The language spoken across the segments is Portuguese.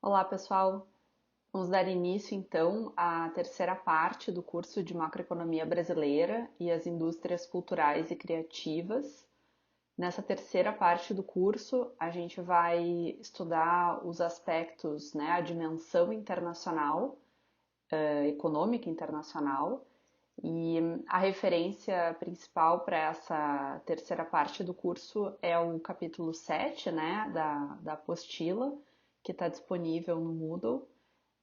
Olá, pessoal. Vamos dar início então à terceira parte do curso de Macroeconomia Brasileira e as Indústrias Culturais e Criativas. Nessa terceira parte do curso, a gente vai estudar os aspectos, a dimensão internacional, econômica internacional, e a referência principal para essa terceira parte do curso é o capítulo 7, da apostila, que está disponível no Moodle.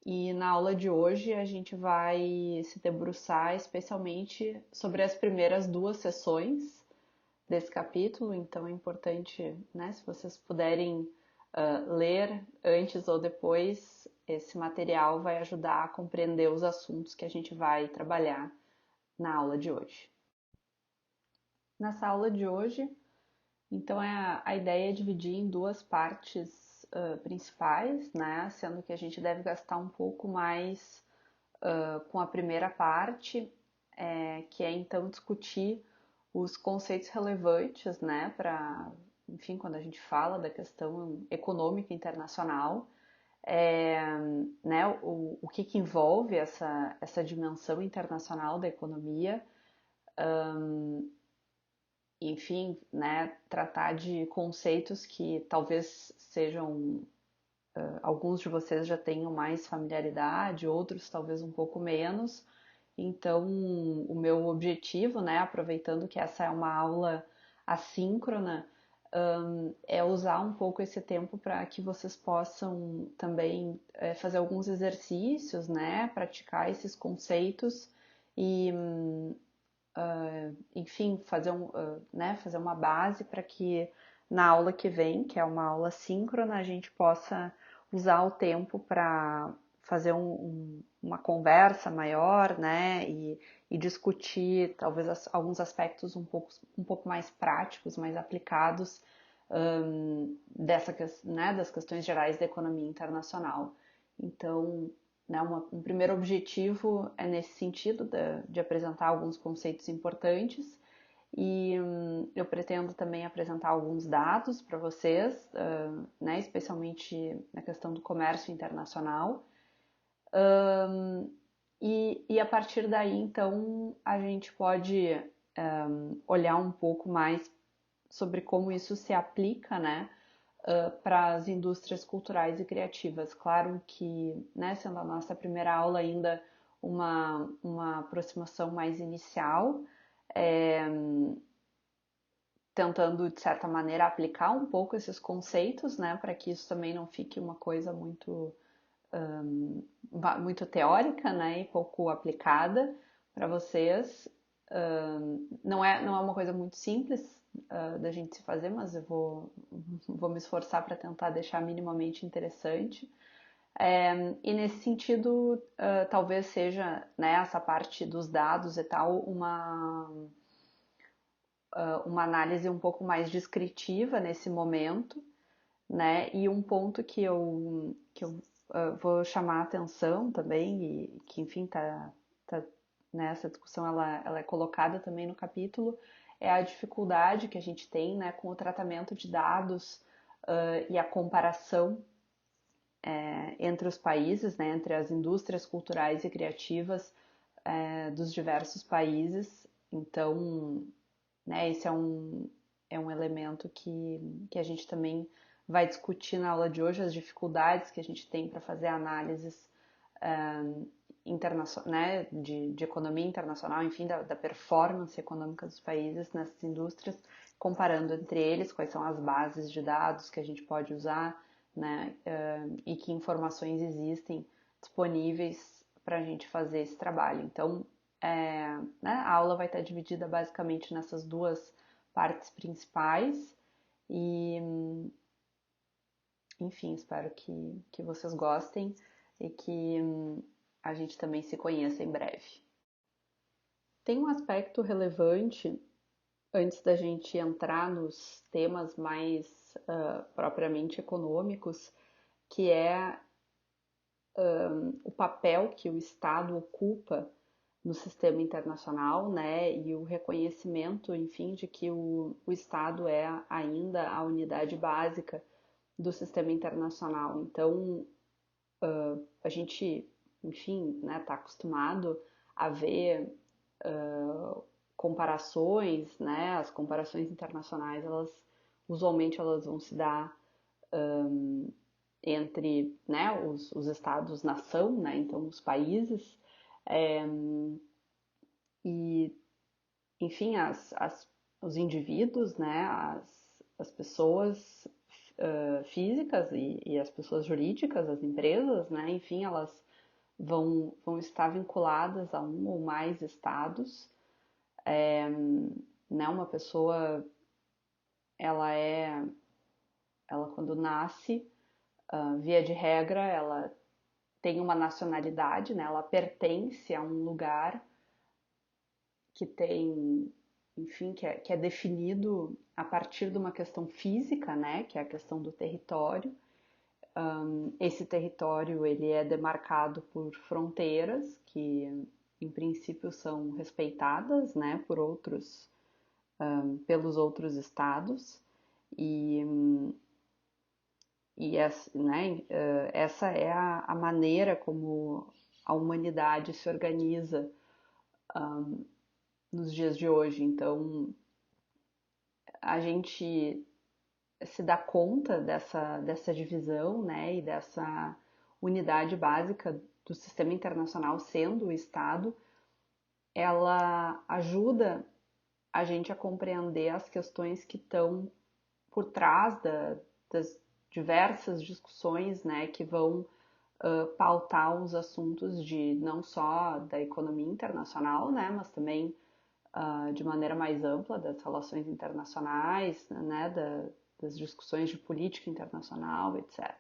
E na aula de hoje a gente vai se debruçar especialmente sobre as primeiras duas sessões desse capítulo, então é importante, se vocês puderem ler antes ou depois, esse material vai ajudar a compreender os assuntos que a gente vai trabalhar na aula de hoje. Nessa aula de hoje, então a ideia é dividir em duas partes principais, sendo que a gente deve gastar um pouco mais com a primeira parte, que é então discutir os conceitos relevantes, para, enfim, quando a gente fala da questão econômica internacional, o que envolve essa dimensão internacional da economia, enfim, tratar de conceitos que talvez sejam, alguns de vocês já tenham mais familiaridade, outros talvez um pouco menos. Então, o meu objetivo, aproveitando que essa é uma aula assíncrona, é usar um pouco esse tempo para que vocês possam também fazer alguns exercícios, praticar esses conceitos e, enfim, fazer uma base para que na aula que vem, que é uma aula síncrona, a gente possa usar o tempo para fazer uma conversa maior, e discutir talvez alguns aspectos um pouco mais práticos, mais aplicados das questões gerais da economia internacional. Então, um primeiro objetivo é nesse sentido de apresentar alguns conceitos importantes e eu pretendo também apresentar alguns dados para vocês, especialmente na questão do comércio internacional. E a partir daí, então, a gente pode olhar um pouco mais sobre como isso se aplica, para as indústrias culturais e criativas. Claro que, sendo a nossa primeira aula ainda uma aproximação mais inicial, tentando, de certa maneira, aplicar um pouco esses conceitos, para que isso também não fique uma coisa muito teórica, e pouco aplicada para vocês. Não é uma coisa muito simples da gente se fazer, mas eu vou me esforçar para tentar deixar minimamente interessante. E nesse sentido, talvez seja, essa parte dos dados e tal, uma análise um pouco mais descritiva nesse momento, e um ponto que eu vou chamar a atenção também, e que, enfim, essa discussão ela é colocada também no capítulo, é a dificuldade que a gente tem, com o tratamento de dados e a comparação entre os países, entre as indústrias culturais e criativas dos diversos países. Então, esse é um elemento que a gente também vai discutir na aula de hoje, as dificuldades que a gente tem para fazer análises de economia internacional, enfim, da performance econômica dos países nessas indústrias, comparando entre eles quais são as bases de dados que a gente pode usar, e que informações existem disponíveis para a gente fazer esse trabalho. Então, a aula vai estar dividida basicamente nessas duas partes principais e, enfim, espero que vocês gostem e que a gente também se conheça em breve. Tem um aspecto relevante antes da gente entrar nos temas mais propriamente econômicos, que é o papel que o Estado ocupa no sistema internacional, e o reconhecimento, enfim, de que o Estado é ainda a unidade básica do sistema internacional. Então, a gente, enfim, né, está acostumado a ver comparações, né, as comparações internacionais, usualmente elas vão se dar entre, né, os estados-nação, né, então os países, é, e, enfim, os indivíduos, né, as pessoas físicas e as pessoas jurídicas, as empresas, né, enfim, elas vão estar vinculadas a um ou mais estados. Né, uma pessoa, ela é, ela quando nasce, via de regra, ela tem uma nacionalidade, né, ela pertence a um lugar que tem, enfim, que é definido a partir de uma questão física, né, que é a questão do território. Esse território ele é demarcado por fronteiras que, em princípio, são respeitadas, né, pelos outros estados e, né, essa é a maneira como a humanidade se organiza nos dias de hoje. Então, a gente se dá conta dessa divisão, né, e dessa unidade básica do sistema internacional sendo o Estado, ela ajuda a gente a compreender as questões que estão por trás das diversas discussões, né, que vão pautar os assuntos de não só da economia internacional, né, mas também de maneira mais ampla das relações internacionais, né, das discussões de política internacional, etc.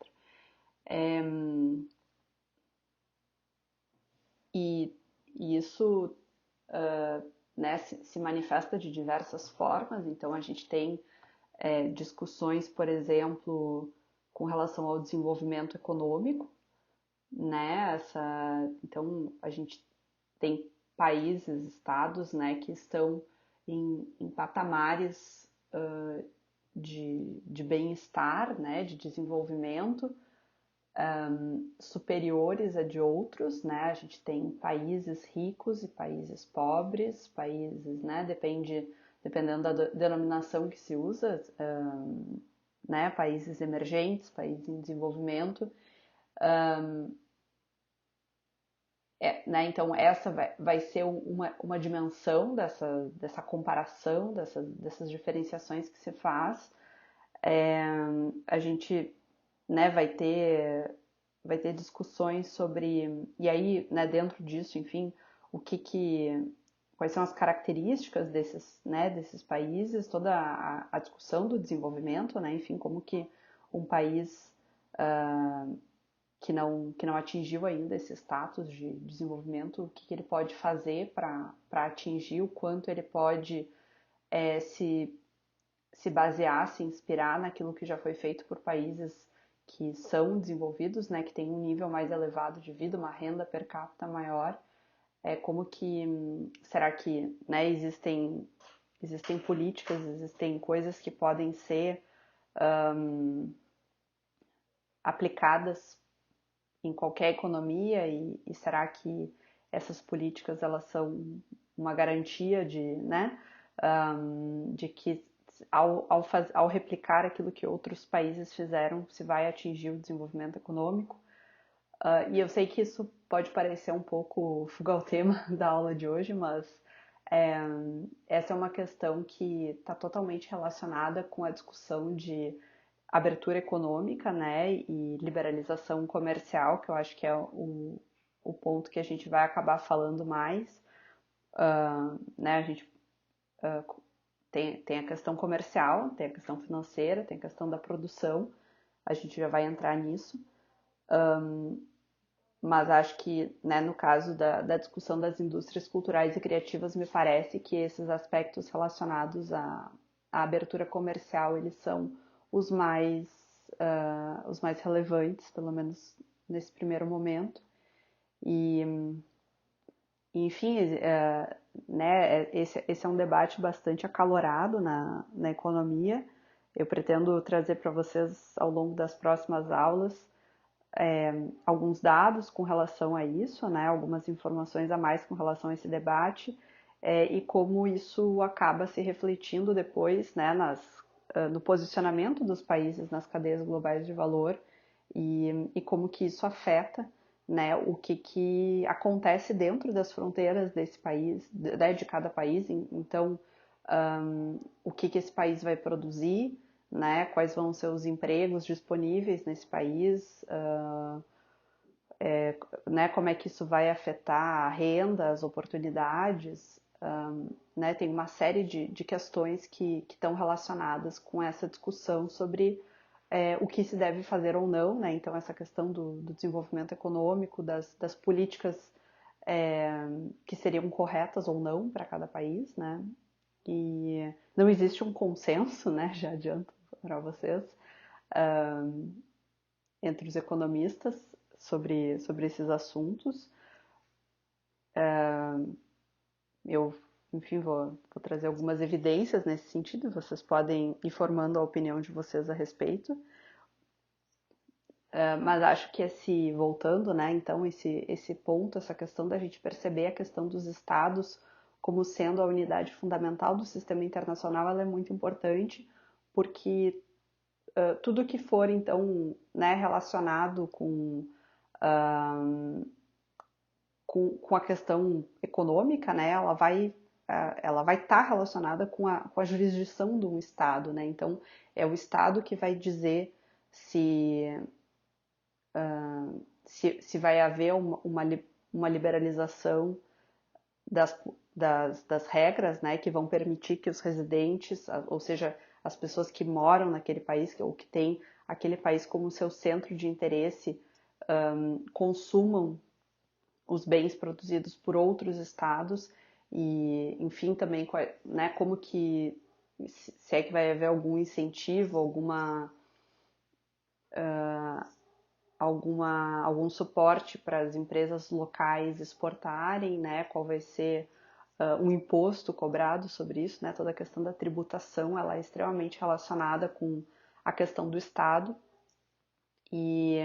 E, e isso né, se manifesta de diversas formas, então a gente tem discussões, por exemplo, com relação ao desenvolvimento econômico, né? Então a gente tem países, estados, né, que estão em patamares de bem-estar, né, de desenvolvimento superiores a de outros, né? A gente tem países ricos e países pobres, países, né? Dependendo da denominação que se usa, né? Países emergentes, países em desenvolvimento. Né? Então, essa vai ser uma dimensão dessa comparação, dessas diferenciações que se faz. A gente, né, vai ter discussões sobre, e aí, né, dentro disso, enfim, quais são as características desses países, toda a discussão do desenvolvimento, né, enfim, como que um país que não atingiu ainda esse status de desenvolvimento, o que ele pode fazer para atingir, o quanto ele pode se basear, se inspirar naquilo que já foi feito por países que são desenvolvidos, né, que têm um nível mais elevado de vida, uma renda per capita maior. Como que será que, né, existem políticas, existem coisas que podem ser aplicadas em qualquer economia e será que essas políticas elas são uma garantia né, de que ao replicar aquilo que outros países fizeram, se vai atingir o desenvolvimento econômico. E eu sei que isso pode parecer um pouco fuga ao tema da aula de hoje, mas é, essa é uma questão que está totalmente relacionada com a discussão de abertura econômica, né, e liberalização comercial, que eu acho que é o ponto que a gente vai acabar falando mais. Né, a gente tem a questão comercial, tem a questão financeira, tem a questão da produção, a gente já vai entrar nisso. Mas acho que, né, no caso da discussão das indústrias culturais e criativas, me parece que esses aspectos relacionados à abertura comercial, eles são os mais relevantes, pelo menos nesse primeiro momento. E, enfim, né, esse é um debate bastante acalorado na economia. Eu pretendo trazer para vocês, ao longo das próximas aulas, alguns dados com relação a isso, né, algumas informações a mais com relação a esse debate, e como isso acaba se refletindo depois, né, no posicionamento dos países nas cadeias globais de valor e como que isso afeta, né, o que acontece dentro das fronteiras desse país, né, de cada país. Então, o que esse país vai produzir, né, quais vão ser os empregos disponíveis nesse país, né, como é que isso vai afetar a renda, as oportunidades, né, tem uma série de questões que estão relacionadas com essa discussão sobre o que se deve fazer ou não, né, então essa questão do desenvolvimento econômico, das políticas que seriam corretas ou não para cada país, né, e não existe um consenso, né, já adianto para vocês, entre os economistas sobre esses assuntos. Eu, enfim, vou trazer algumas evidências nesse sentido, e vocês podem ir formando a opinião de vocês a respeito. Mas acho que voltando, né, então, esse ponto, essa questão da gente perceber a questão dos estados como sendo a unidade fundamental do sistema internacional, ela é muito importante, porque tudo que for, então, né, relacionado com a questão econômica, né, ela vai estar relacionada com a jurisdição de um Estado, né? Então, é o Estado que vai dizer se, se vai haver uma liberalização das regras, né, que vão permitir que os residentes, ou seja, as pessoas que moram naquele país, ou que têm aquele país como seu centro de interesse, consumam os bens produzidos por outros estados e, enfim, também, né, como que, se é que vai haver algum incentivo, algum suporte para as empresas locais exportarem, né, qual vai ser um imposto cobrado sobre isso, né, toda a questão da tributação, ela é extremamente relacionada com a questão do Estado e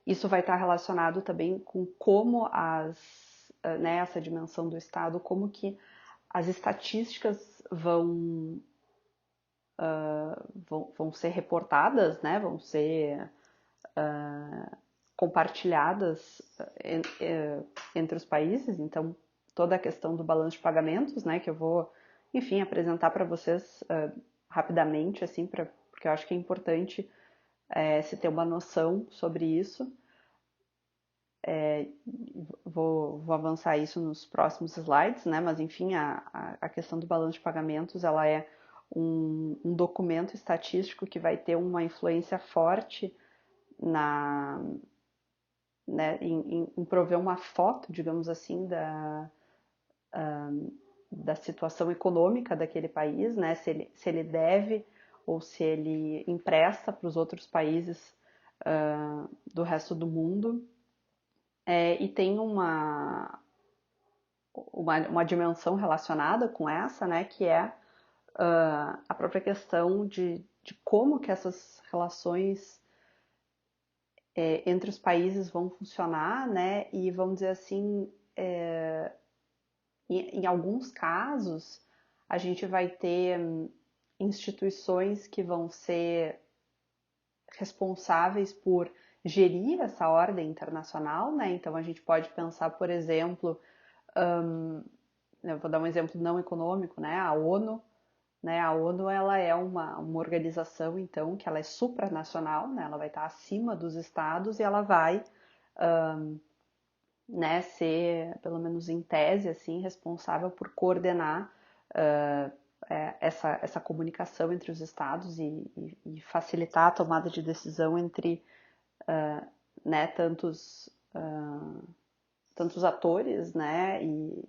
isso vai estar relacionado também com como né, essa dimensão do Estado, como que as estatísticas vão ser reportadas, né, vão ser compartilhadas entre os países. Então, toda a questão do balanço de pagamentos, né, que eu vou, enfim, apresentar para vocês rapidamente, assim, porque eu acho que é importante se ter uma noção sobre isso. Vou avançar isso nos próximos slides, né? Mas enfim, a questão do balanço de pagamentos, ela é um documento estatístico que vai ter uma influência forte né, em prover uma foto, digamos assim, da situação econômica daquele país, né? Se ele deve ou se ele empresta para os outros países do resto do mundo. E tem uma dimensão relacionada com essa, né, que é a própria questão de como que essas relações entre os países vão funcionar, né, e vamos dizer assim, em alguns casos, a gente vai ter instituições que vão ser responsáveis por gerir essa ordem internacional, né, então a gente pode pensar, por exemplo, eu vou dar um exemplo não econômico, né? A ONU, né? A ONU ela é uma organização então que ela é supranacional, né? Ela vai estar acima dos estados e ela vai, né? Ser pelo menos em tese assim responsável por coordenar essa comunicação entre os estados e facilitar a tomada de decisão entre né? Tantos atores, né? E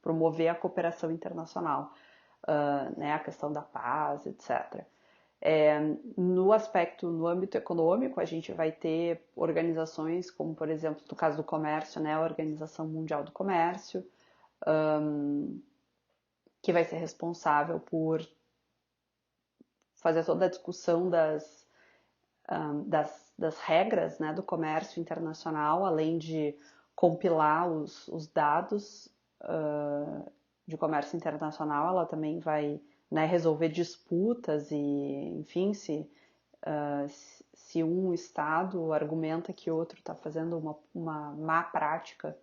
promover a cooperação internacional, né, a questão da paz, etc. No âmbito econômico, a gente vai ter organizações como, por exemplo, no caso do comércio, né, a Organização Mundial do Comércio, que vai ser responsável por fazer toda a discussão das regras, né, do comércio internacional, além de compilar os dados de comércio internacional, ela também vai, né, resolver disputas e, enfim, se um Estado argumenta que outro está fazendo uma má prática,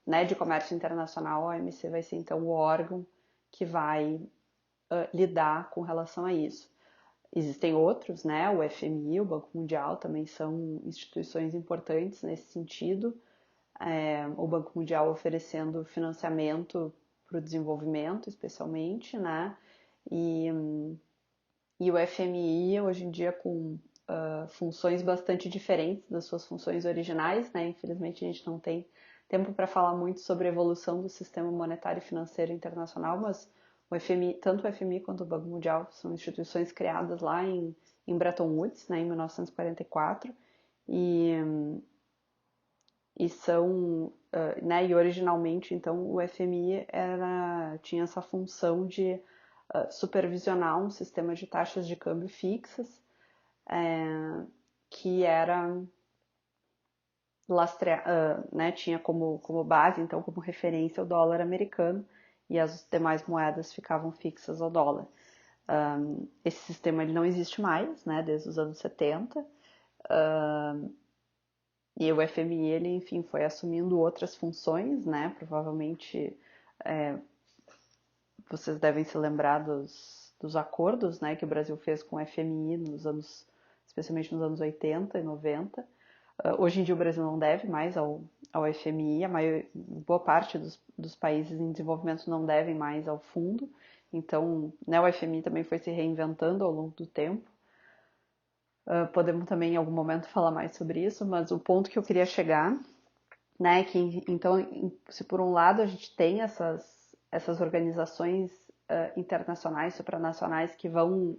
né, de comércio internacional, a OMC vai ser então o órgão que vai lidar com relação a isso. Existem outros, né? O FMI, o Banco Mundial também são instituições importantes nesse sentido. O Banco Mundial oferecendo financiamento para o desenvolvimento, especialmente, né? E o FMI, hoje em dia, com funções bastante diferentes das suas funções originais, né? Infelizmente, a gente não tem tempo para falar muito sobre a evolução do sistema monetário e financeiro internacional, mas o FMI, tanto o FMI quanto o Banco Mundial são instituições criadas lá em Bretton Woods, né, em 1944, e são, né, e originalmente, então, o FMI tinha essa função de supervisionar um sistema de taxas de câmbio fixas, que era né, tinha como base, então, como referência o dólar americano, e as demais moedas ficavam fixas ao dólar. Esse sistema ele não existe mais, né, desde os anos 70, e o FMI, ele, enfim, foi assumindo outras funções, né, provavelmente vocês devem se lembrar dos acordos, né, que o Brasil fez com o FMI especialmente nos anos 80 e 90. Hoje em dia o Brasil não deve mais ao FMI, boa parte dos países em desenvolvimento não devem mais ao fundo, então, né, o FMI também foi se reinventando ao longo do tempo. Podemos também em algum momento falar mais sobre isso, mas o ponto que eu queria chegar, né, que então, se por um lado a gente tem essas organizações internacionais, supranacionais que vão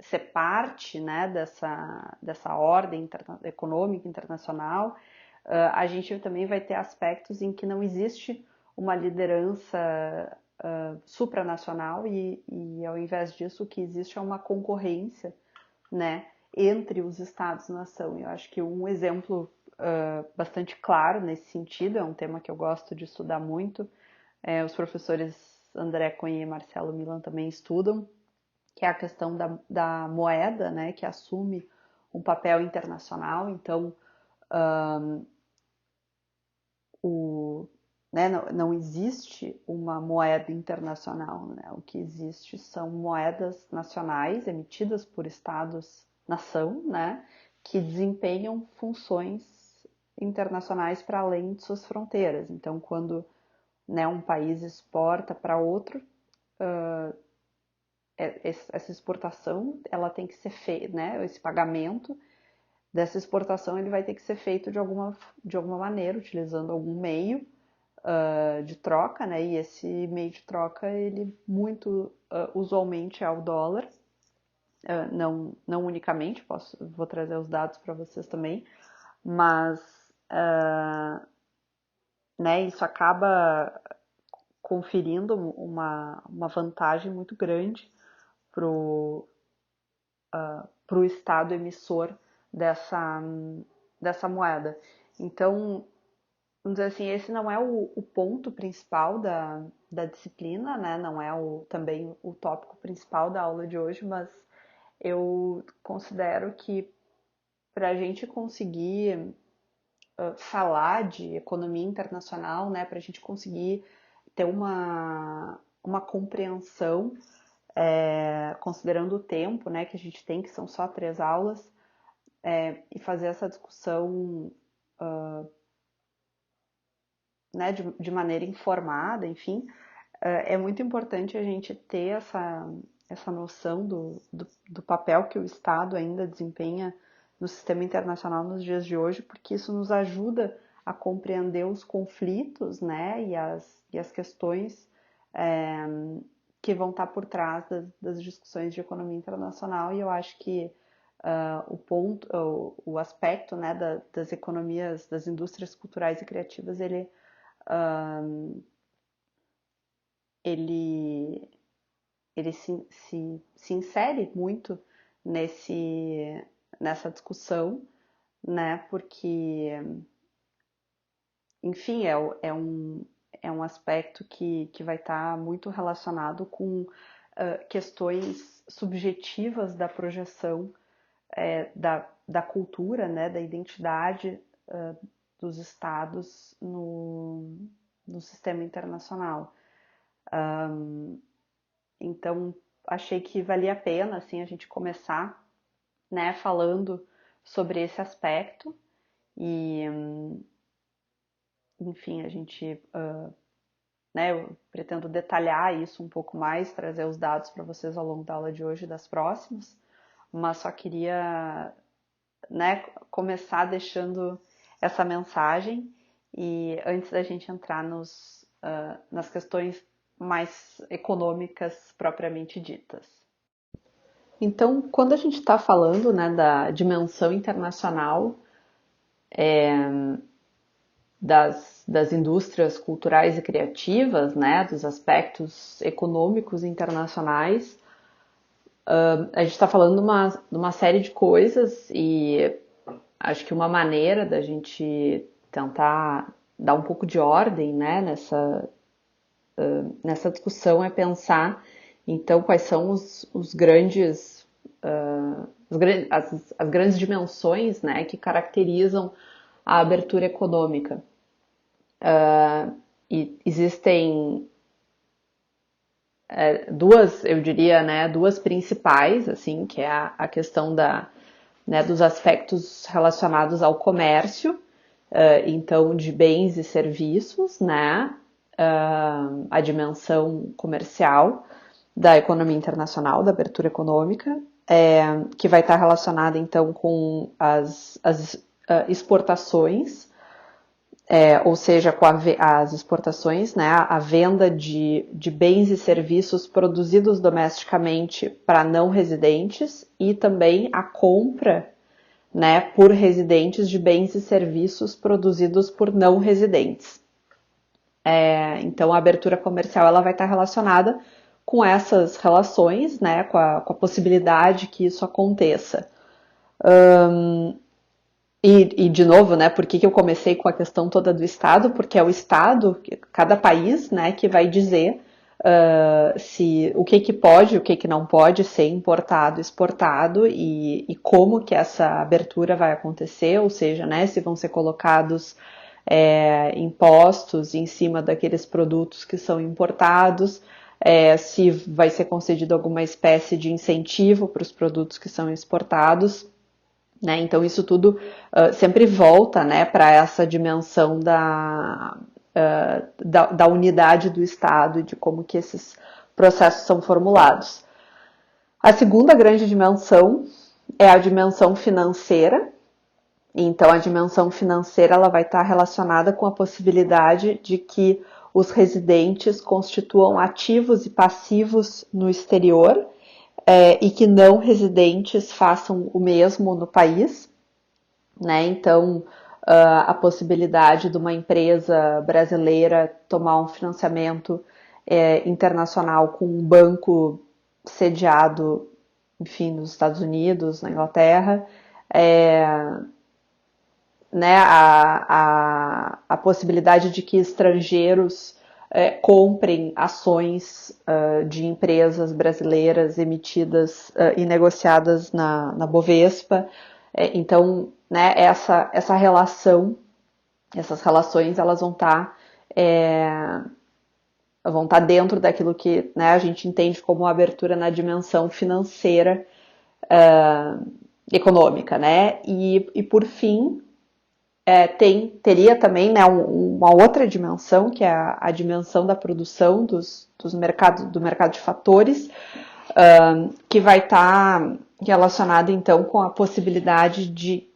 ser parte, né, dessa ordem econômica internacional, a gente também vai ter aspectos em que não existe uma liderança supranacional e ao invés disso o que existe é uma concorrência, né, entre os Estados-nação. Eu acho que um exemplo bastante claro nesse sentido, é um tema que eu gosto de estudar muito, os professores André Cunha e Marcelo Milan também estudam, que é a questão da moeda, né, que assume um papel internacional. Então, né, não existe uma moeda internacional, né? O que existe são moedas nacionais emitidas por estados-nação, né, que desempenham funções internacionais para além de suas fronteiras. Então, quando, né, um país exporta para outro, essa exportação ela tem que ser feita, né? Esse pagamento dessa exportação ele vai ter que ser feito de alguma maneira, utilizando algum meio de troca, né? E esse meio de troca ele muito usualmente é o dólar, não unicamente, vou trazer os dados para vocês também, mas né, isso acaba conferindo uma vantagem muito grande para o estado emissor dessa moeda. Então, vamos dizer assim, esse não é o ponto principal da disciplina, né? Não é também o tópico principal da aula de hoje, mas eu considero que para a gente conseguir falar de economia internacional, né, para a gente conseguir ter uma compreensão, considerando o tempo, né, que a gente tem, que são só 3 aulas, e fazer essa discussão, né, de maneira informada, enfim, é muito importante a gente ter essa noção do papel que o Estado ainda desempenha no sistema internacional nos dias de hoje, porque isso nos ajuda a compreender os conflitos, né, e as questões que vão estar por trás das discussões de economia internacional, e eu acho que o aspecto, né, das economias, das indústrias culturais e criativas, ele ele se insere muito nessa discussão, né? Porque, enfim, é um aspecto que vai estar muito relacionado com questões subjetivas da projeção da cultura, né, da identidade dos estados no sistema internacional. Então, achei que valia a pena assim, a gente começar, né, falando sobre esse aspecto e, enfim, a gente, né, eu pretendo detalhar isso um pouco mais, trazer os dados para vocês ao longo da aula de hoje e das próximas, mas só queria, né, começar deixando essa mensagem e antes da gente entrar nas questões mais econômicas propriamente ditas. Então, quando a gente está falando, né, da dimensão internacional das indústrias culturais e criativas, né, dos aspectos econômicos internacionais, a gente está falando de uma série de coisas e acho que uma maneira da gente tentar dar um pouco de ordem, né, nessa discussão é pensar, então, quais são os grandes, as grandes dimensões, né, que caracterizam a abertura econômica. E existem duas, eu diria, né, duas principais, assim, que é a questão né, dos aspectos relacionados ao comércio, então de bens e serviços, né, a dimensão comercial da economia internacional, da abertura econômica, que vai estar relacionada então com as exportações, ou seja, com as exportações, né, a venda de bens e serviços produzidos domesticamente para não residentes e também a compra, né, por residentes de bens e serviços produzidos por não residentes. Então, a abertura comercial ela vai estar relacionada com essas relações, né, com a possibilidade que isso aconteça. De novo, né, por que eu comecei com a questão toda do Estado? Porque é o Estado, cada país, né, que vai dizer se o que pode, o que não pode ser importado, exportado e como que essa abertura vai acontecer, ou seja, né, se vão ser colocados impostos em cima daqueles produtos que são importados, se vai ser concedido alguma espécie de incentivo para os produtos que são exportados, né? Então isso tudo sempre volta, né, para essa dimensão da unidade do Estado e de como que esses processos são formulados. A segunda grande dimensão é a dimensão financeira. Então, a dimensão financeira ela vai estar relacionada com a possibilidade de que os residentes constituam ativos e passivos no exterior e que não residentes façam o mesmo no país, né? Então, a possibilidade de uma empresa brasileira tomar um financiamento internacional com um banco sediado, enfim, nos Estados Unidos, na Inglaterra, né, a possibilidade de que estrangeiros comprem ações de empresas brasileiras emitidas e negociadas na Bovespa. Então, né, essa relação, essas relações, elas vão estar dentro daquilo que, né, a gente entende como abertura na dimensão financeira econômica, né? E por fim, teria também, né, uma outra dimensão, que é a dimensão da produção do mercado de fatores, que vai estar relacionada então com a possibilidade de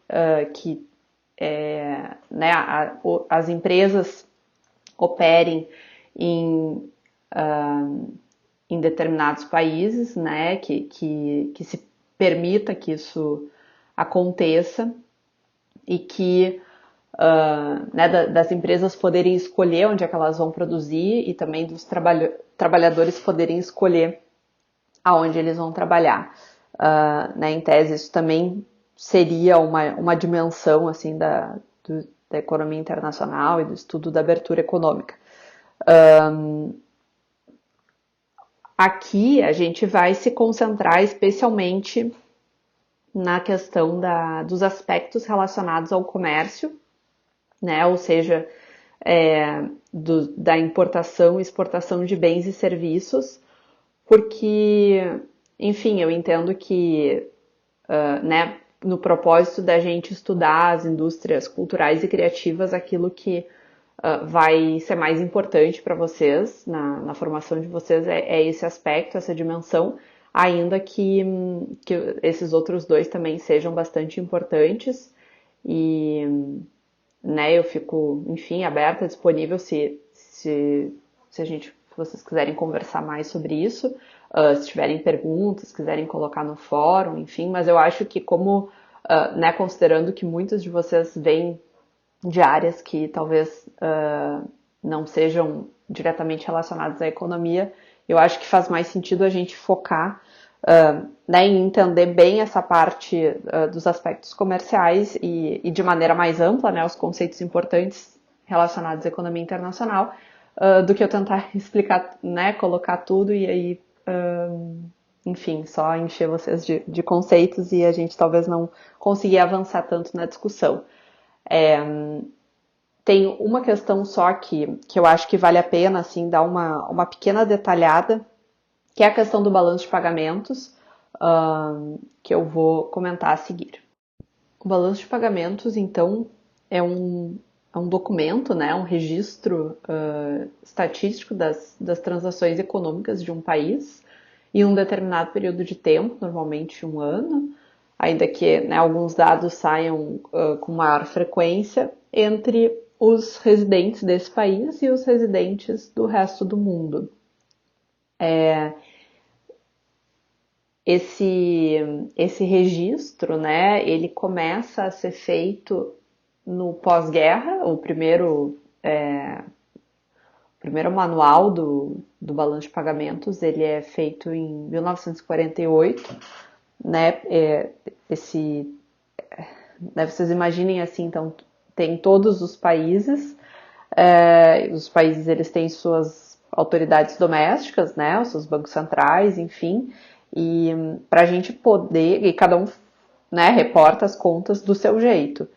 que né, as empresas operem em determinados países, né, que se permita que isso aconteça e que né, das empresas poderem escolher onde é que elas vão produzir e também dos trabalhadores poderem escolher aonde eles vão trabalhar. Né, em tese, isso também seria uma dimensão assim da economia internacional e do estudo da abertura econômica. Aqui a gente vai se concentrar especialmente na questão dos aspectos relacionados ao comércio, né? Ou seja, da importação e exportação de bens e serviços, porque, enfim, eu entendo que, né, no propósito da gente estudar as indústrias culturais e criativas, aquilo que vai ser mais importante para vocês, na formação de vocês, é esse aspecto, essa dimensão, ainda que esses outros dois também sejam bastante importantes e, né, eu fico, enfim, aberta, disponível se vocês quiserem conversar mais sobre isso, se tiverem perguntas, quiserem colocar no fórum, enfim, mas eu acho que como, né, considerando que muitos de vocês vêm de áreas que talvez não sejam diretamente relacionadas à economia, eu acho que faz mais sentido a gente focar né, em entender bem essa parte dos aspectos comerciais e de maneira mais ampla, né, os conceitos importantes relacionados à economia internacional, do que eu tentar explicar, né, colocar tudo e aí, enfim, só encher vocês de conceitos e a gente talvez não conseguir avançar tanto na discussão. Tem uma questão só que eu acho que vale a pena assim, dar uma pequena detalhada, que é a questão do balanço de pagamentos, que eu vou comentar a seguir. O balanço de pagamentos, então, é um documento, né, um registro estatístico das transações econômicas de um país em um determinado período de tempo, normalmente um ano, ainda que, né, alguns dados saiam com maior frequência, entre os residentes desse país e os residentes do resto do mundo. Esse registro, né, ele começa a ser feito no pós-guerra, o primeiro manual do balanço de pagamentos, ele é feito em 1948, né, né, vocês imaginem assim, então, tem todos os países eles têm suas autoridades domésticas, né, os seus bancos centrais, enfim, e para a gente poder, e cada um, né, reporta as contas do seu jeito,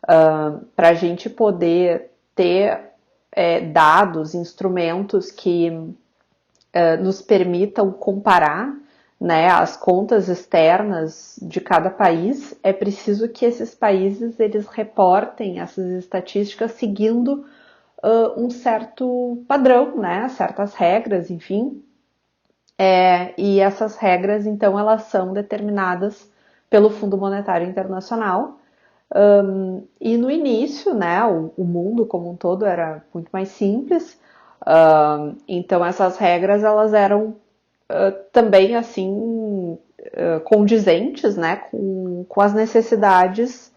para a gente poder ter dados, instrumentos que nos permitam comparar, né, as contas externas de cada país, é preciso que esses países eles reportem essas estatísticas seguindo um certo padrão, né, certas regras, enfim, e essas regras, então, elas são determinadas pelo Fundo Monetário Internacional. E no início, né, o mundo como um todo era muito mais simples, então essas regras elas eram também assim condizentes, né, com as necessidades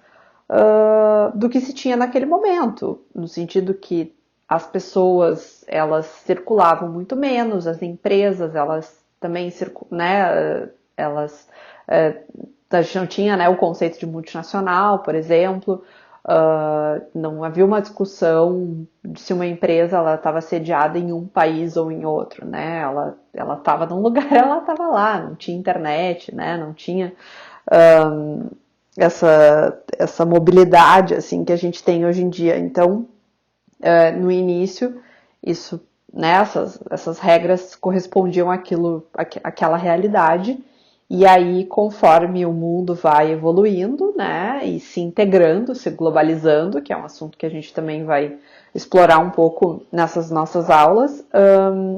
do que se tinha naquele momento, no sentido que as pessoas elas circulavam muito menos, as empresas elas também né, elas a gente não tinha, né, o conceito de multinacional, por exemplo, não havia uma discussão de se uma empresa ela estava sediada em um país ou em outro, né? Ela estava num lugar, ela estava lá, não tinha internet, né? Não tinha essa mobilidade assim que a gente tem hoje em dia. Então, no início, isso, né, essas regras correspondiam àquela realidade. E aí, conforme o mundo vai evoluindo, né, e se integrando, se globalizando, que é um assunto que a gente também vai explorar um pouco nessas nossas aulas,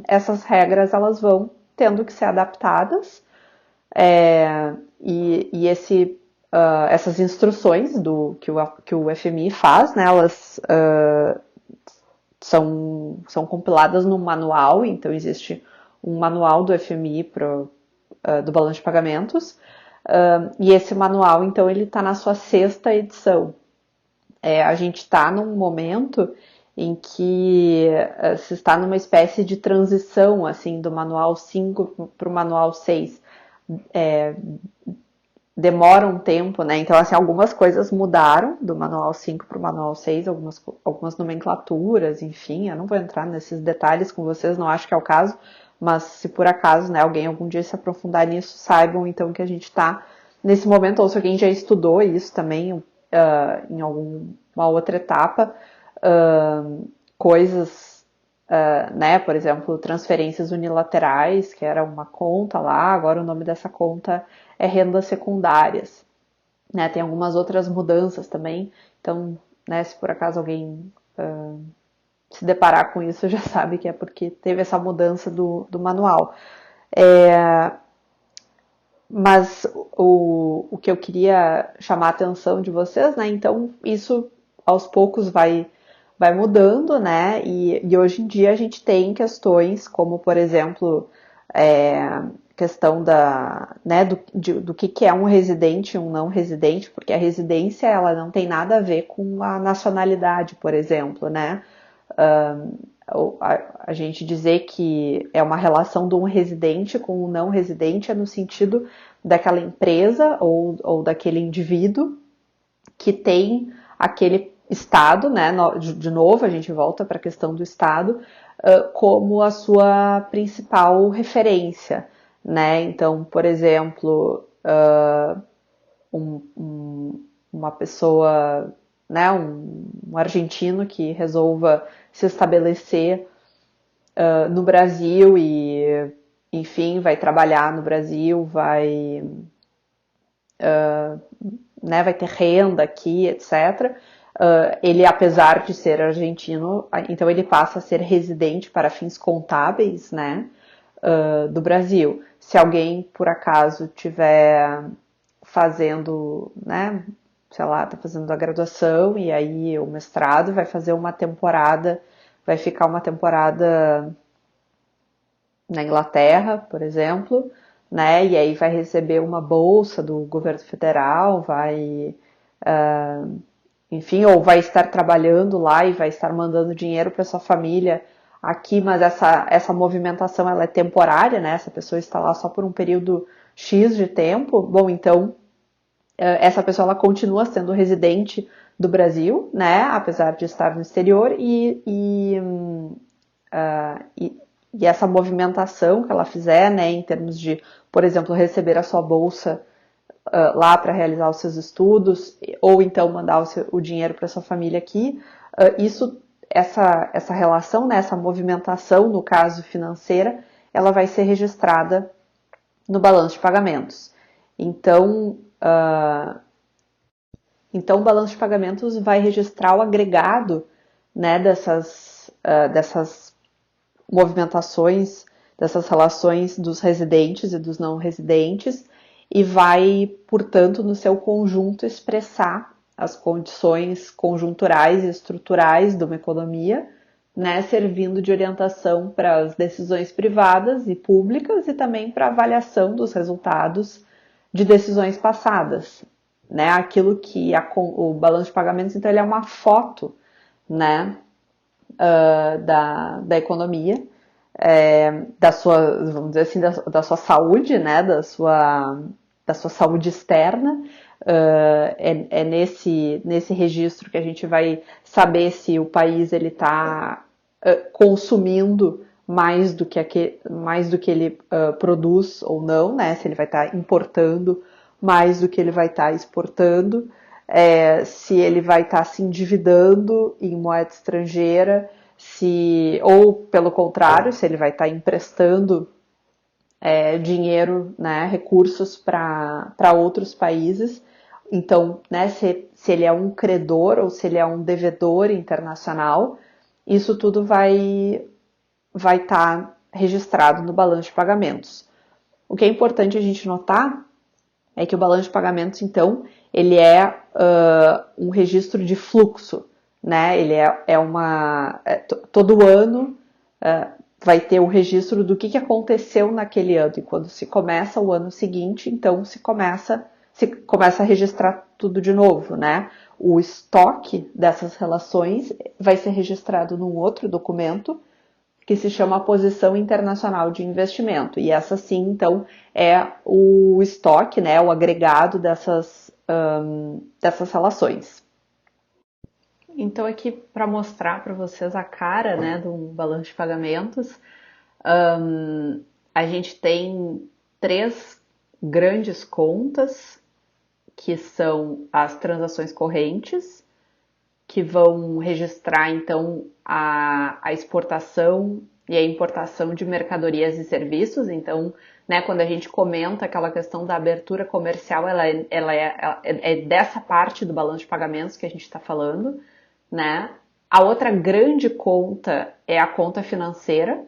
essas regras elas vão tendo que ser adaptadas e essas instruções que o FMI faz, né, elas são compiladas num manual, então existe um manual do FMI do balanço de pagamentos, e esse manual, então, ele está na sua 6ª edição. A gente está num momento em que se está numa espécie de transição, assim, do manual 5 para o manual 6. demora um tempo, né? Então, assim, algumas coisas mudaram do Manual 5 para o Manual 6, algumas nomenclaturas, enfim, eu não vou entrar nesses detalhes com vocês, não acho que é o caso, mas se por acaso, né, alguém algum dia se aprofundar nisso, saibam então que a gente está nesse momento, ou se alguém já estudou isso também em alguma outra etapa, coisas, né, por exemplo, transferências unilaterais, que era uma conta lá, agora o nome dessa conta é rendas secundárias, né, tem algumas outras mudanças também, então, né, se por acaso alguém se deparar com isso, já sabe que é porque teve essa mudança do manual. Mas o que eu queria chamar a atenção de vocês, né? Então, isso aos poucos vai mudando, né? E hoje em dia a gente tem questões como, por exemplo, questão né, do que é um residente e um não residente, porque a residência ela não tem nada a ver com a nacionalidade, por exemplo, né? A gente dizer que é uma relação de um residente com um não residente é no sentido daquela empresa ou daquele indivíduo que tem aquele estado, né? De novo, a gente volta para a questão do estado como a sua principal referência, né? Então, por exemplo, uma pessoa, né? Um argentino que resolva se estabelecer no Brasil e, enfim, vai trabalhar no Brasil, né, vai ter renda aqui, etc. Ele, apesar de ser argentino, então ele passa a ser residente para fins contábeis, né, do Brasil. Se alguém, por acaso, tiver fazendo, né, sei lá, tá fazendo a graduação e aí o mestrado, vai fazer uma temporada, vai ficar uma temporada na Inglaterra, por exemplo, né? E aí vai receber uma bolsa do governo federal, enfim, ou vai estar trabalhando lá e vai estar mandando dinheiro para sua família aqui, mas essa movimentação ela é temporária, né? Essa pessoa está lá só por um período X de tempo. Bom, então essa pessoa ela continua sendo residente do Brasil, né? Apesar de estar no exterior e essa movimentação que ela fizer, né, em termos de, por exemplo, receber a sua bolsa lá para realizar os seus estudos, ou então mandar o dinheiro para sua família aqui, essa relação, né, essa movimentação, no caso financeira, ela vai ser registrada no balanço de pagamentos. Então, então o balanço de pagamentos vai registrar o agregado, né, dessas movimentações, dessas relações dos residentes e dos não residentes e vai, portanto, no seu conjunto expressar as condições conjunturais e estruturais de uma economia, né, servindo de orientação para as decisões privadas e públicas e também para avaliação dos resultados de decisões passadas, né? Aquilo que o balanço de pagamentos, então, ele é uma foto, né, da economia, da sua, vamos dizer assim, da sua saúde, né, da sua saúde externa. É nesse registro que a gente vai saber se o país ele está consumindo mais do que ele produz ou não, né? Se ele vai estar importando mais do que ele vai estar exportando, se ele vai estar se endividando em moeda estrangeira, ou pelo contrário, se ele vai estar emprestando dinheiro, né, recursos para outros países. Então, né, se ele é um credor ou se ele é um devedor internacional, isso tudo vai estar registrado no balanço de pagamentos. O que é importante a gente notar é que o balanço de pagamentos, então, ele é um registro de fluxo, né? Ele todo ano vai ter o registro do que aconteceu naquele ano. E quando se começa o ano seguinte, então se começa a registrar tudo de novo, né? O estoque dessas relações vai ser registrado num outro documento, que se chama Posição Internacional de Investimento. E essa sim, então, é o estoque, né, o agregado dessas relações. Então, aqui para mostrar para vocês a cara, né, do balanço de pagamentos, a gente tem 3 grandes contas, que são as transações correntes, que vão registrar, então, a exportação e a importação de mercadorias e serviços. Então, né, quando a gente comenta aquela questão da abertura comercial, ela é dessa parte do balanço de pagamentos que a gente está falando, né? A outra grande conta é a conta financeira,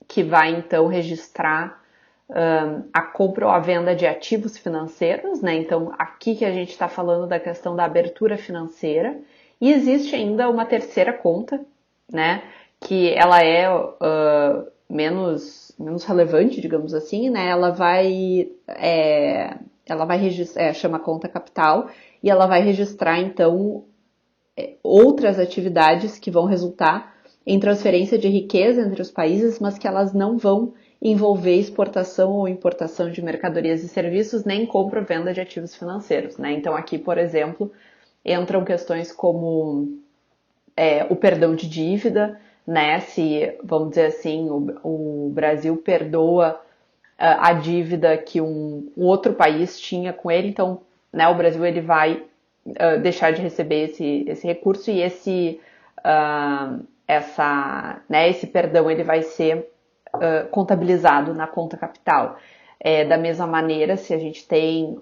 que vai, então, registrar a compra ou a venda de ativos financeiros, né? Então, aqui que a gente está falando da questão da abertura financeira. E existe ainda uma terceira conta, né? Que ela é menos relevante, digamos assim, né? Ela vai registrar, chama conta capital, e ela vai registrar, então, outras atividades que vão resultar em transferência de riqueza entre os países, mas que elas não vão envolver exportação ou importação de mercadorias e serviços, nem compra ou venda de ativos financeiros, né? Então aqui, por exemplo, entram questões como o perdão de dívida, né? Se, vamos dizer assim, o Brasil perdoa a dívida que um outro país tinha com ele, então, né, o Brasil ele vai deixar de receber esse recurso e esse perdão ele vai ser contabilizado na conta capital. Da mesma maneira, se a gente tem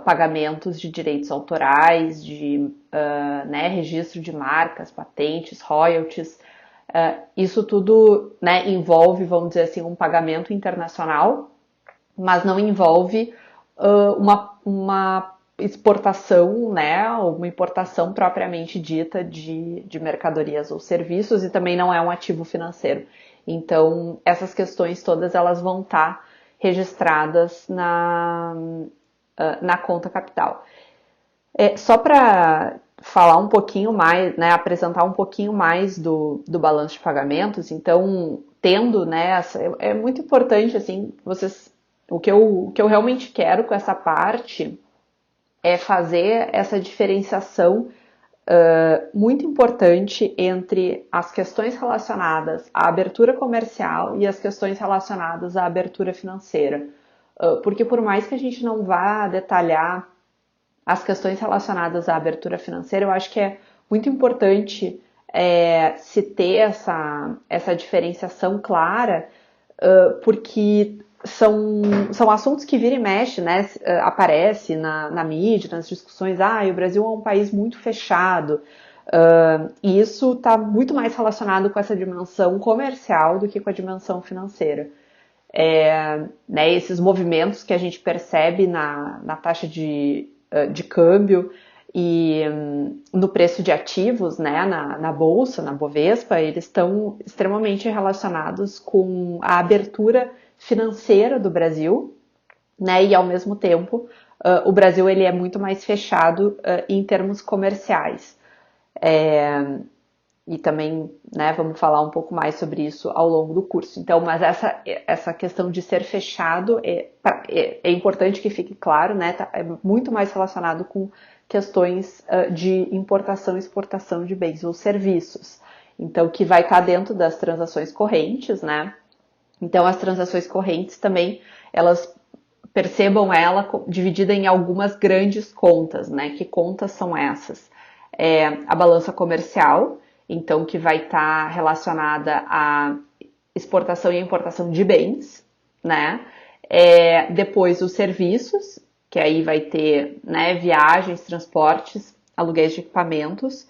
pagamentos de direitos autorais, de registro de marcas, patentes, royalties, isso tudo, né, envolve, vamos dizer assim, um pagamento internacional, mas não envolve uma exportação, né, ou uma importação propriamente dita de mercadorias ou serviços, e também não é um ativo financeiro. Então, essas questões todas elas vão estar registradas na conta capital. Só para falar um pouquinho mais, né, apresentar um pouquinho mais do balanço de pagamentos, então, tendo, né, é muito importante, assim, o que eu realmente quero com essa parte é fazer essa diferenciação muito importante entre as questões relacionadas à abertura comercial e as questões relacionadas à abertura financeira. Porque por mais que a gente não vá detalhar as questões relacionadas à abertura financeira, eu acho que é muito importante se ter essa diferenciação clara, porque são assuntos que vira e mexe, né? Aparece na mídia, nas discussões, o Brasil é um país muito fechado. E isso está muito mais relacionado com essa dimensão comercial do que com a dimensão financeira. Né, esses movimentos que a gente percebe na taxa de câmbio e no preço de ativos, né, na Bolsa, na Bovespa, eles estão extremamente relacionados com a abertura financeira do Brasil, né, e ao mesmo tempo o Brasil ele é muito mais fechado em termos comerciais. E também, né, vamos falar um pouco mais sobre isso ao longo do curso. Então, mas essa questão de ser fechado é importante que fique claro, né, é muito mais relacionado com questões de importação e exportação de bens ou serviços. Então, que vai estar dentro das transações correntes, né? Então, as transações correntes também, elas percebam ela dividida em algumas grandes contas, né? Que contas são essas? A balança comercial, então que vai estar relacionada à exportação e importação de bens, né? Depois os serviços, que aí vai ter, né, viagens, transportes, aluguéis de equipamentos.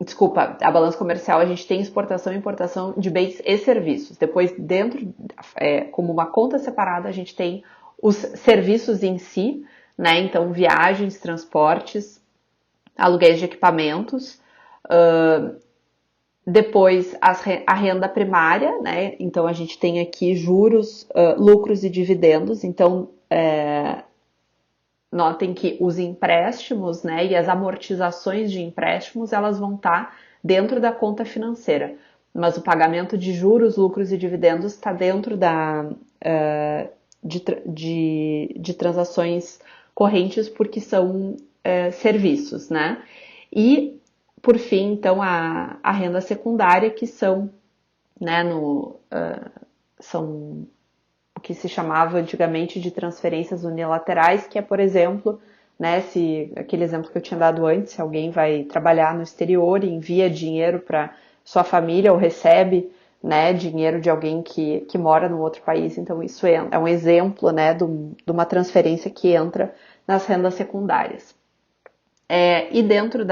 Desculpa, a balança comercial a gente tem exportação e importação de bens e serviços. Depois, dentro, como uma conta separada, a gente tem os serviços em si, né? Então, viagens, transportes, aluguéis de equipamentos. Depois, a renda primária, né? Então, a gente tem aqui juros, lucros e dividendos. Então, notem que os empréstimos, né, e as amortizações de empréstimos, elas vão estar dentro da conta financeira, mas o pagamento de juros, lucros e dividendos está dentro de transações correntes, porque são serviços, né? E, por fim, então, a renda secundária, que são, né, são o que se chamava antigamente de transferências unilaterais, que é, por exemplo, né, aquele exemplo que eu tinha dado antes, se alguém vai trabalhar no exterior e envia dinheiro para sua família ou recebe, né, dinheiro de alguém que mora no outro país, então isso é um exemplo, né, de uma transferência que entra nas rendas secundárias. E dentro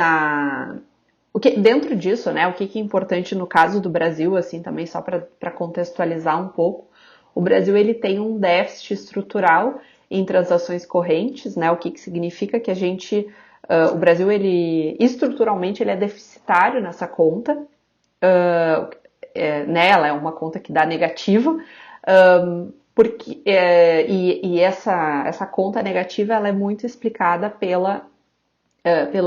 dentro disso, né, o que é importante no caso do Brasil, assim, também só para contextualizar um pouco, o Brasil ele tem um déficit estrutural em transações correntes, né, o que significa que o Brasil estruturalmente ele é deficitário nessa conta, né, ela é uma conta que dá negativo, porque essa conta negativa ela é muito explicada pelo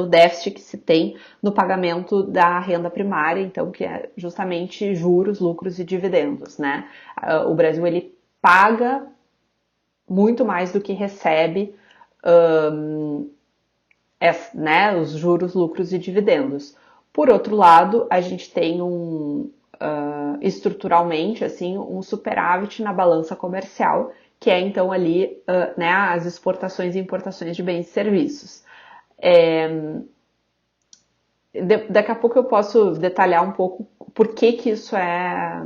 déficit que se tem no pagamento da renda primária, então que é justamente juros, lucros e dividendos, né? O Brasil ele paga muito mais do que recebe, né, os juros, lucros e dividendos. Por outro lado, a gente tem estruturalmente assim um superávit na balança comercial, que é então ali, né, as exportações e importações de bens e serviços. Daqui a pouco eu posso detalhar um pouco por que isso é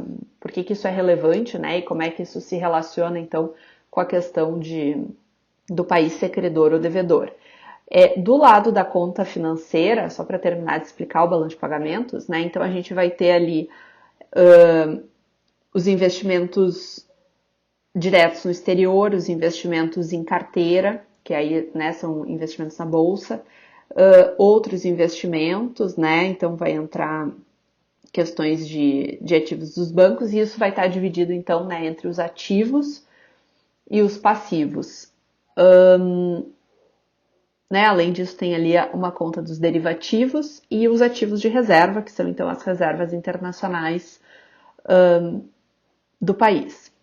relevante, né, e como é que isso se relaciona então com a questão do país ser credor ou devedor. Do lado da conta financeira, só para terminar de explicar o balanço de pagamentos, né, então a gente vai ter ali os investimentos diretos no exterior, os investimentos em carteira, que aí, né, são investimentos na bolsa, outros investimentos, né, então vai entrar questões de ativos dos bancos, e isso vai estar dividido então, né, entre os ativos e os passivos. Né, além disso, tem ali uma conta dos derivativos e os ativos de reserva, que são então as reservas internacionais do país.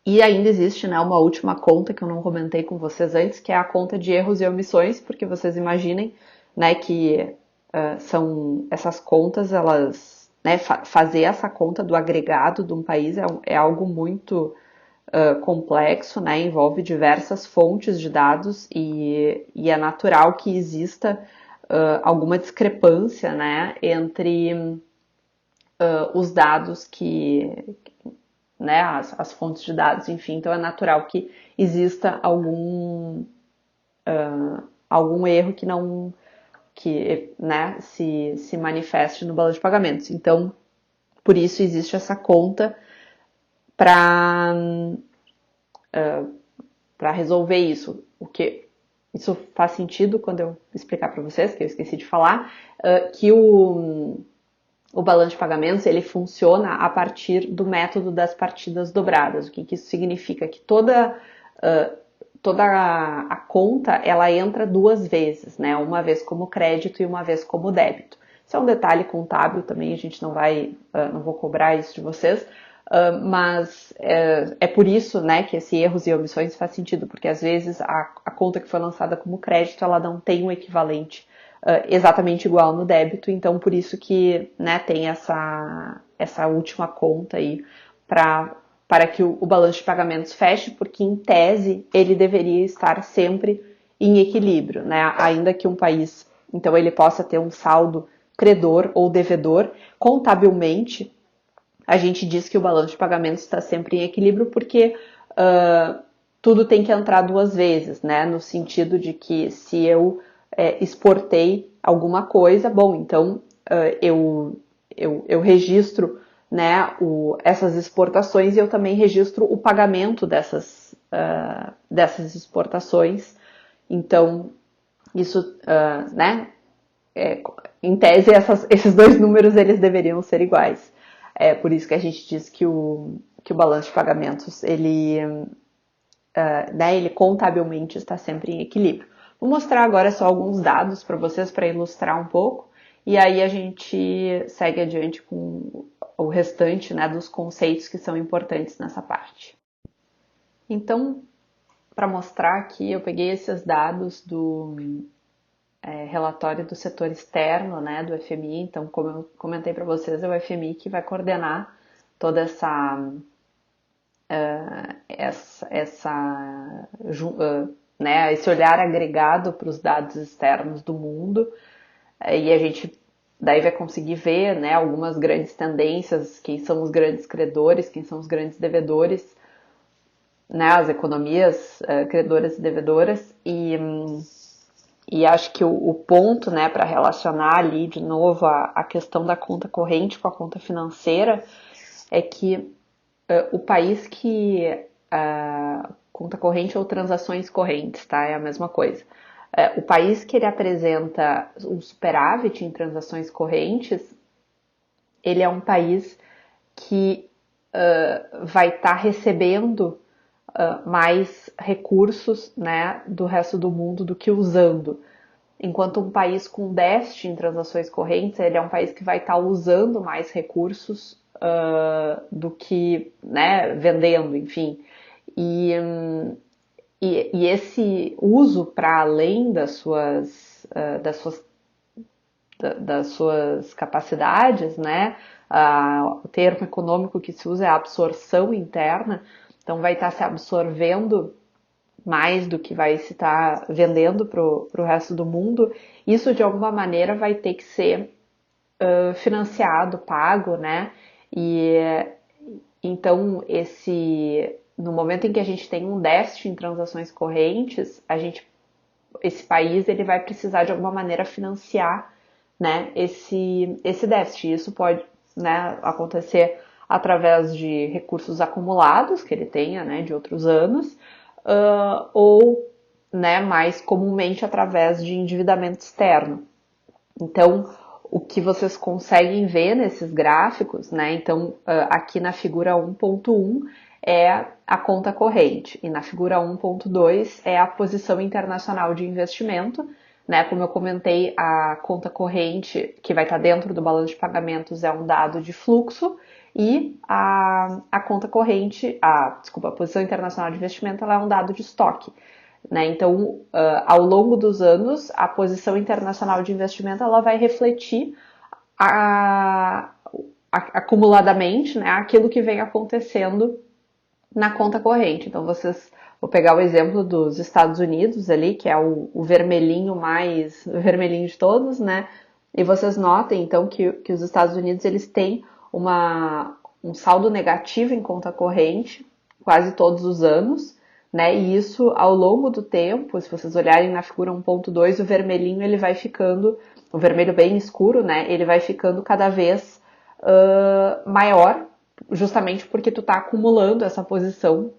E ainda existe, né, uma última conta que eu não comentei com vocês antes, que é a conta de erros e omissões, porque vocês imaginem, né, que são essas contas, elas, né, fazer essa conta do agregado de um país é algo muito complexo, né, envolve diversas fontes de dados e é natural que exista alguma discrepância, né, entre os dados né, as fontes de dados, enfim, então é natural que exista algum erro né, se manifeste no balanço de pagamentos. Então, por isso existe essa conta para resolver isso. Isso faz sentido quando eu explicar para vocês, que eu esqueci de falar, que o balanço de pagamentos ele funciona a partir do método das partidas dobradas. O que isso significa? Que toda a conta ela entra duas vezes, né? Uma vez como crédito e uma vez como débito. Isso é um detalhe contábil também, a gente não vou cobrar isso de vocês, mas é por isso, né, que esse erros e omissões faz sentido, porque às vezes a conta que foi lançada como crédito ela não tem um equivalente exatamente igual no débito, então por isso que, né, tem essa última conta aí para que o balanço de pagamentos feche, porque em tese ele deveria estar sempre em equilíbrio, né, ainda que um país, então ele possa ter um saldo credor ou devedor, contabilmente a gente diz que o balanço de pagamentos está sempre em equilíbrio porque tudo tem que entrar duas vezes, né, no sentido de que se eu exportei alguma coisa, bom, então eu registro, né, essas exportações e eu também registro o pagamento dessas exportações. Então, isso, né, em tese, esses dois números eles deveriam ser iguais. É por isso que a gente diz que o balanço de pagamentos ele né, ele contabilmente está sempre em equilíbrio. Vou mostrar agora só alguns dados para vocês para ilustrar um pouco e aí a gente segue adiante com o restante, né, dos conceitos que são importantes nessa parte. Então, para mostrar aqui, eu peguei esses dados do relatório do setor externo, né, do FMI. Então, como eu comentei para vocês, é o FMI que vai coordenar toda né, esse olhar agregado para os dados externos do mundo, e a gente daí vai conseguir ver, né, algumas grandes tendências, quem são os grandes credores, quem são os grandes devedores, né, as economias credoras e devedoras, e acho que o ponto, né, para relacionar ali de novo a questão da conta corrente com a conta financeira é que o país que conta corrente ou transações correntes, tá? É a mesma coisa. O país que ele apresenta um superávit em transações correntes, ele é um país que vai estar recebendo mais recursos, né, do resto do mundo do que usando. Enquanto um país com déficit em transações correntes, ele é um país que vai estar usando mais recursos do que, né, vendendo, enfim. E esse uso para além das suas capacidades, né? O termo econômico que se usa é a absorção interna, então vai estar se absorvendo mais do que vai se estar vendendo para o resto do mundo. Isso de alguma maneira vai ter que ser financiado, pago, né? E então no momento em que a gente tem um déficit em transações correntes, esse país ele vai precisar de alguma maneira financiar, né, esse déficit. Isso pode, né, acontecer através de recursos acumulados que ele tenha, né, de outros anos, ou, né, mais comumente através de endividamento externo. Então, o que vocês conseguem ver nesses gráficos, né? Então, aqui na figura 1.1 é a conta corrente e na figura 1.2 é a posição internacional de investimento, né? Como eu comentei, a conta corrente que vai estar dentro do balanço de pagamentos é um dado de fluxo e a conta corrente, a posição internacional de investimento, ela é um dado de estoque. Né? Então, ao longo dos anos, a posição internacional de investimento ela vai refletir acumuladamente, né, aquilo que vem acontecendo na conta corrente. Então, vou pegar o exemplo dos Estados Unidos ali, que é o vermelhinho mais vermelhinho de todos, né? E vocês notem, então, que os Estados Unidos eles têm um saldo negativo em conta corrente quase todos os anos, né? E isso, ao longo do tempo, se vocês olharem na figura 1.2, o vermelhinho ele vai ficando, o vermelho bem escuro, né? Ele vai ficando cada vez maior, justamente porque tu tá acumulando essa posição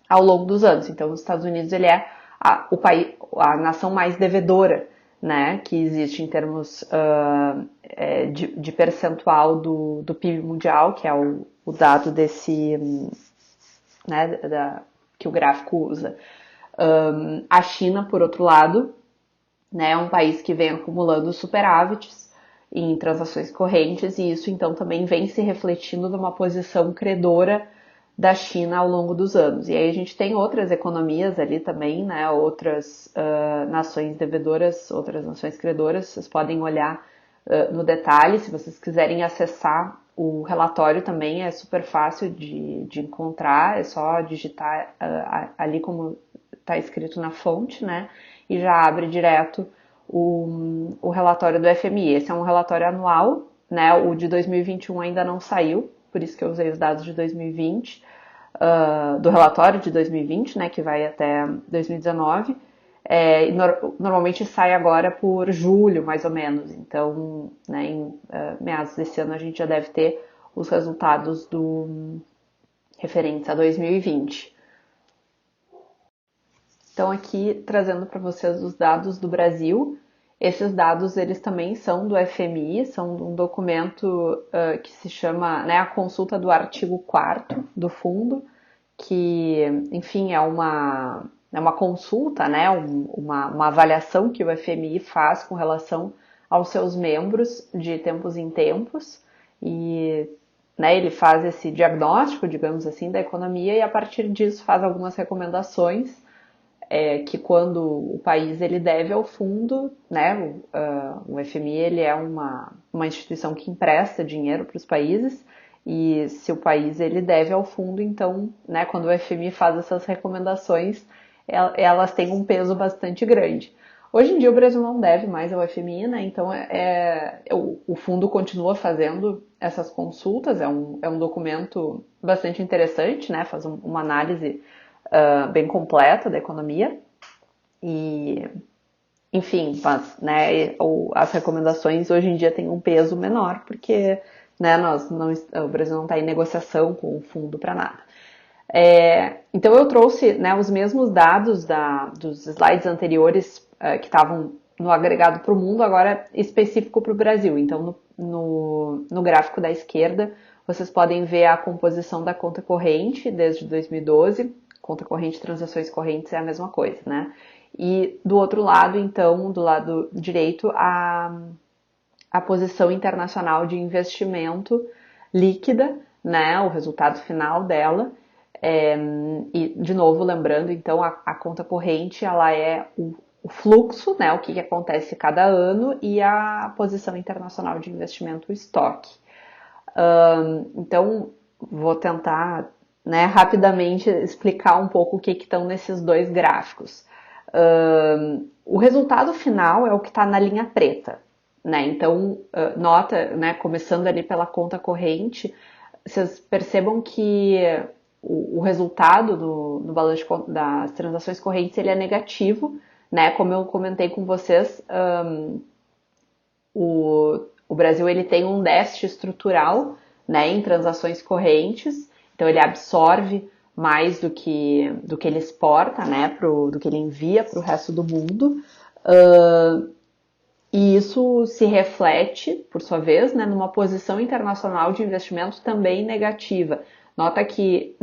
ao longo dos anos. Então, os Estados Unidos ele é a nação mais devedora, né? Que existe em termos de percentual do PIB mundial, que é o dado desse, né? Que o gráfico usa. A China, por outro lado, né, é um país que vem acumulando superávites em transações correntes e isso então também vem se refletindo numa posição credora da China ao longo dos anos. E aí a gente tem outras economias ali também, né, outras nações devedoras, outras nações credoras, vocês podem olhar no detalhe, se vocês quiserem acessar o relatório também é super fácil de encontrar, é só digitar ali como está escrito na fonte, né? E já abre direto o relatório do FMI. Esse é um relatório anual, né? O de 2021 ainda não saiu, por isso que eu usei os dados de 2020, do relatório de 2020, né? Que vai até 2019. Normalmente sai agora por julho, mais ou menos. Então, né, em meados desse ano a gente já deve ter os resultados referentes a 2020. Então, aqui trazendo para vocês os dados do Brasil. Esses dados eles também são do FMI, são de um documento que se chama, né, a consulta do artigo 4º do fundo, que, enfim, é uma consulta, né, uma avaliação que o FMI faz com relação aos seus membros de tempos em tempos e, né, ele faz esse diagnóstico, digamos assim, da economia e a partir disso faz algumas recomendações que quando o país ele deve ao fundo, né, o FMI ele é uma instituição que empresta dinheiro para os países e se o país ele deve ao fundo, então, né, quando o FMI faz essas recomendações, elas têm um peso bastante grande. Hoje em dia o Brasil não deve mais ao FMI, né, então o fundo continua fazendo essas consultas, é um documento bastante interessante, né, faz uma análise bem completa da economia e, enfim, mas, né, as recomendações hoje em dia têm um peso menor porque, né, o Brasil não está em negociação com o fundo para nada. Então eu trouxe, né, os mesmos dados dos slides anteriores que estavam no agregado para o mundo, agora específico para o Brasil. Então no gráfico da esquerda vocês podem ver a composição da conta corrente desde 2012. Conta corrente e transações correntes é a mesma coisa, né? E do outro lado, então, do lado direito, a posição internacional de investimento líquida, né? O resultado final dela. E, de novo, lembrando, então, a conta corrente, ela é o fluxo, né? O que acontece cada ano e a posição internacional de investimento, o estoque. Então, vou tentar, né, rapidamente explicar um pouco o que estão nesses dois gráficos. O resultado final é o que está na linha preta, né? Então, nota, né, começando ali pela conta corrente, vocês percebam que o resultado no balanço das transações correntes ele é negativo, né? Como eu comentei com vocês, o Brasil ele tem um déficit estrutural, né, em transações correntes, então ele absorve mais do que ele exporta, né, do que ele envia para o resto do mundo, e isso se reflete, por sua vez, né, numa posição internacional de investimento também negativa. Nota que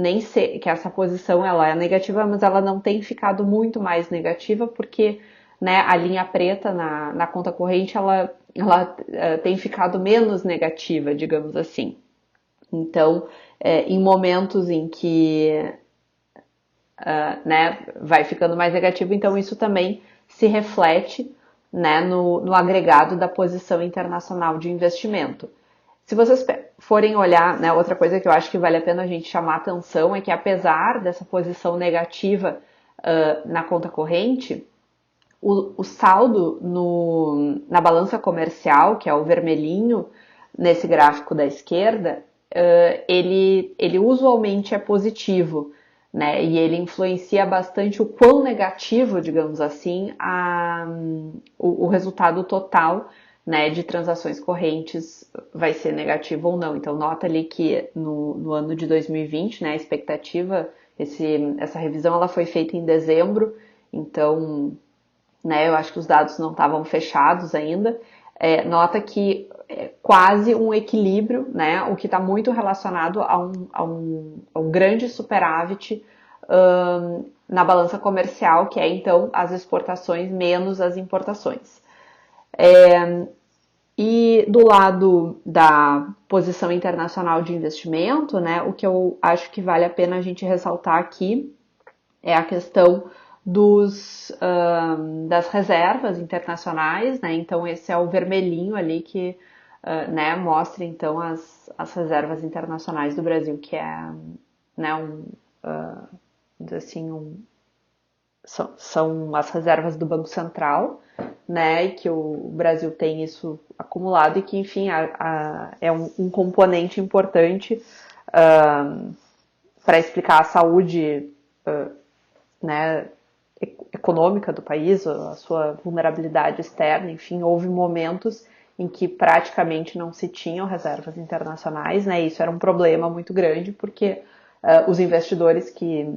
que essa posição ela é negativa, mas ela não tem ficado muito mais negativa porque, né, a linha preta na conta corrente ela tem ficado menos negativa, digamos assim. Então, em momentos em que né, vai ficando mais negativo, então isso também se reflete, né, no agregado da posição internacional de investimento. Se vocês forem olhar, né, outra coisa que eu acho que vale a pena a gente chamar atenção é que apesar dessa posição negativa na conta corrente, o saldo na balança comercial, que é o vermelhinho nesse gráfico da esquerda, ele usualmente é positivo, né? E ele influencia bastante o quão negativo, digamos assim, o resultado total, né, de transações correntes vai ser negativo ou não. Então nota ali que no ano de 2020, né, a expectativa, essa revisão ela foi feita em dezembro, então, né, eu acho que os dados não estavam fechados ainda. Nota que é quase um equilíbrio, né, o que está muito relacionado a um grande superávit na balança comercial, que é então as exportações menos as importações. E do lado da posição internacional de investimento, né, o que eu acho que vale a pena a gente ressaltar aqui é a questão das reservas internacionais, né? Então esse é o vermelhinho ali que né, mostra então as reservas internacionais do Brasil, que é, né, são as reservas do Banco Central, né, e que o Brasil tem isso acumulado e que, enfim, é um componente importante para explicar a saúde né, econômica do país, a sua vulnerabilidade externa, enfim, houve momentos em que praticamente não se tinham reservas internacionais, né, e isso era um problema muito grande, porque os investidores que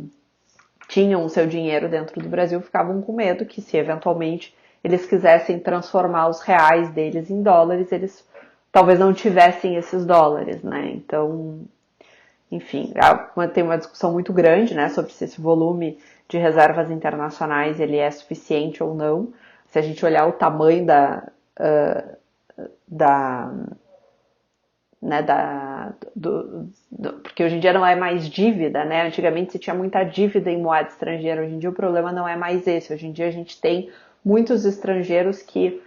tinham o seu dinheiro dentro do Brasil ficavam com medo que se eventualmente eles quisessem transformar os reais deles em dólares, eles talvez não tivessem esses dólares, né, então enfim, tem uma discussão muito grande, né, sobre se esse volume de reservas internacionais ele é suficiente ou não. Se a gente olhar o tamanho da né, porque hoje em dia não é mais dívida, né? Antigamente se tinha muita dívida em moeda estrangeira, hoje em dia o problema não é mais esse. Hoje em dia a gente tem muitos estrangeiros que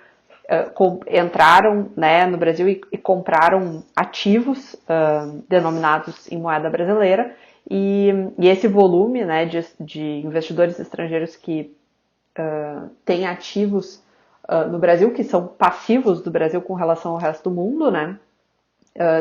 entraram, né, no Brasil e compraram ativos denominados em moeda brasileira e esse volume, né, de investidores estrangeiros que têm ativos no Brasil, que são passivos do Brasil com relação ao resto do mundo, né?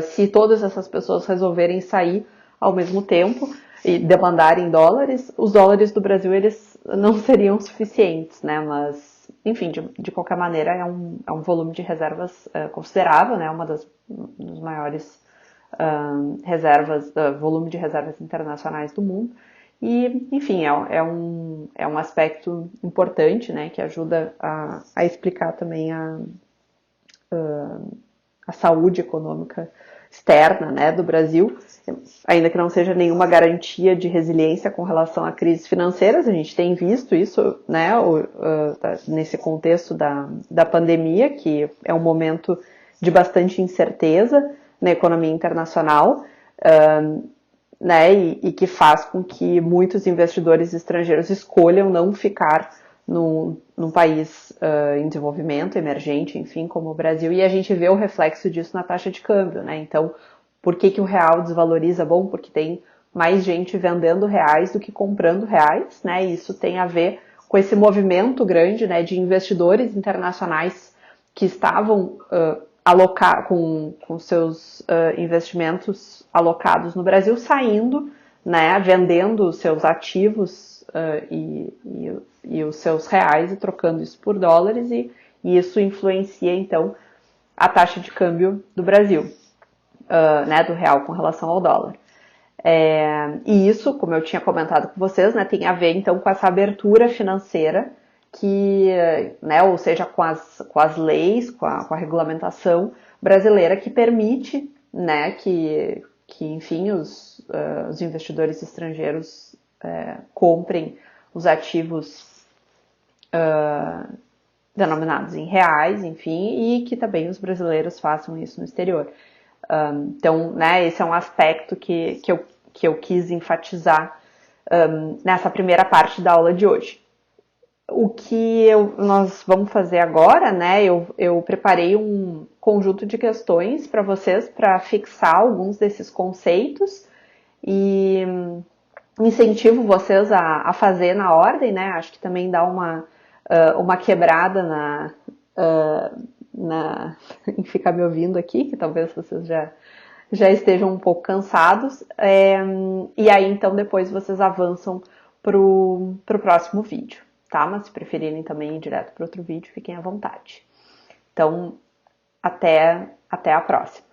Se todas essas pessoas resolverem sair ao mesmo tempo e demandarem dólares, os dólares do Brasil eles não seriam suficientes, né? Mas, enfim, de qualquer maneira é um volume de reservas considerável, né? Uma das maiores reservas, volume de reservas internacionais do mundo. E, enfim, é um aspecto importante, né? Que ajuda a explicar também a saúde econômica externa, né, do Brasil, ainda que não seja nenhuma garantia de resiliência com relação a crises financeiras. A gente tem visto isso, né, nesse contexto da pandemia, que é um momento de bastante incerteza na economia internacional, né, e que faz com que muitos investidores estrangeiros escolham não ficar num país em desenvolvimento, emergente, enfim, como o Brasil, e a gente vê o reflexo disso na taxa de câmbio, né? Então, por que o real desvaloriza? Bom, porque tem mais gente vendendo reais do que comprando reais, né? E isso tem a ver com esse movimento grande, né, de investidores internacionais que estavam com seus investimentos alocados no Brasil saindo, né, vendendo seus ativos e os seus reais e trocando isso por dólares e isso influencia então a taxa de câmbio do Brasil, né, do real com relação ao dólar. E isso, como eu tinha comentado com vocês, né, tem a ver então com essa abertura financeira que, né, ou seja, com as leis, com a regulamentação brasileira que permite, né, que enfim, os investidores estrangeiros comprem os ativos denominados em reais, enfim, e que também os brasileiros façam isso no exterior. Então, né, esse é um aspecto que eu quis enfatizar nessa primeira parte da aula de hoje. O que nós vamos fazer agora, né, eu preparei um conjunto de questões para vocês para fixar alguns desses conceitos e incentivo vocês a fazer na ordem, né? Acho que também dá uma quebrada em ficar me ouvindo aqui, que talvez vocês já estejam um pouco cansados. E aí, então, depois vocês avançam pro próximo vídeo, tá? Mas se preferirem também ir direto para outro vídeo, fiquem à vontade. Então, até a próxima.